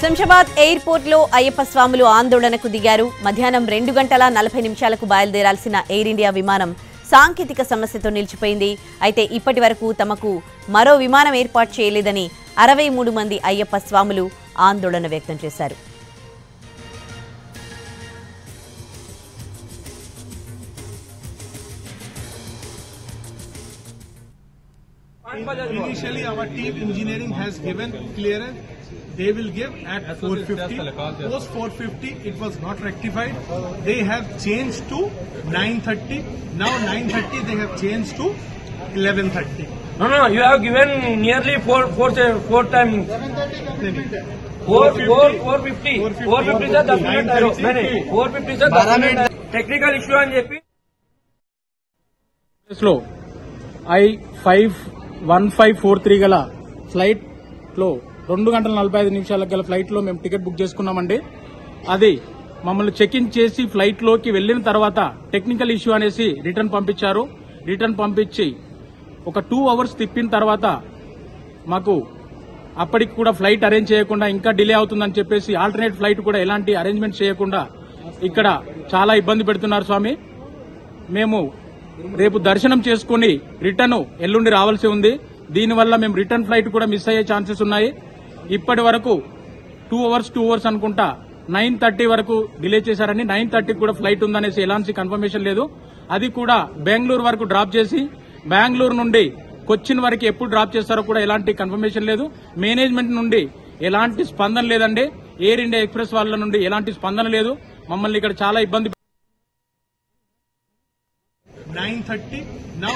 Shamshabad airport లో అయ్యప్ప స్వాములు ఆందోళనకు దిగారు. మధ్యాహ్నం 2:40 బయలుదేరాల్సిన ఎయిర్ ఇండియా విమానం సాంకేతిక సమస్యతో నిలిచిపోయింది. అయితే ఇప్పటి వరకు తమకు మరో విమానం ఏర్పాటు చేయలేదని 63 మంది అయ్యప్ప స్వాములు ఆందోళన వ్యక్తం చేశారు. Initially, our team engineering has given clearance. They will give at 4:50. Post 4:50, it was not rectified. They have changed to 9:30. Now 9:30, they have changed to 11:30. No, you have given nearly four times. 450 is a definite error. 450 is a definite technical issue అని చెప్పి లో I-51543 గల flight లో 2:45 గల flight లో మేము ticket book చేసుకున్నామండి. అది మమ్మల్ని చెక్ ఇన్ చేసి ఫ్లైట్ లోకి వెళ్లిన తర్వాత టెక్నికల్ ఇష్యూ అనేసి రిటర్న్ పంపించారు. రిటర్న్ పంపించి ఒక 2 అవర్స్ తిప్పిన తర్వాత మాకు అప్పటికి కూడా ఫ్లైట్ అరేంజ్ చేయకుండా ఇంకా డిలే అవుతుందని చెప్పేసి ఆల్టర్నేట్ ఫ్లైట్ కూడా ఎలాంటి అరేంజ్మెంట్ చేయకుండా ఇక్కడ చాలా ఇబ్బంది పెడుతున్నారు స్వామి. మేము రేపు దర్శనం చేసుకుని రిటర్న్ ఎల్లుండి రావాల్సి ఉంది. దీనివల్ల మేము రిటర్న్ ఫ్లైట్ కూడా మిస్ అయ్యే ఛాన్సెస్ ఉన్నాయి. ఇప్పటి వరకు 2 అవర్స్ అనుకుంటా 9:30 వరకు డిలే చేశారని 9:30 కూడా ఫ్లైట్ ఉందనేసి ఎలాంటి కన్ఫర్మేషన్ లేదు. అది కూడా బెంగళూరు వరకు డ్రాప్ చేసి బెంగళూరు నుండి కొచ్చిన్ వరకు ఎప్పుడు డ్రాప్ చేస్తారో కూడా ఎలాంటి కన్ఫర్మేషన్ లేదు. మేనేజ్మెంట్ నుండి ఎలాంటి స్పందన లేదండి. ఎయిర్ ఇండియా ఎక్స్ప్రెస్ వాళ్ళ నుండి ఎలాంటి స్పందన లేదు. మమ్మల్ని ఇక్కడ చాలా ఇబ్బంది 9:30 now.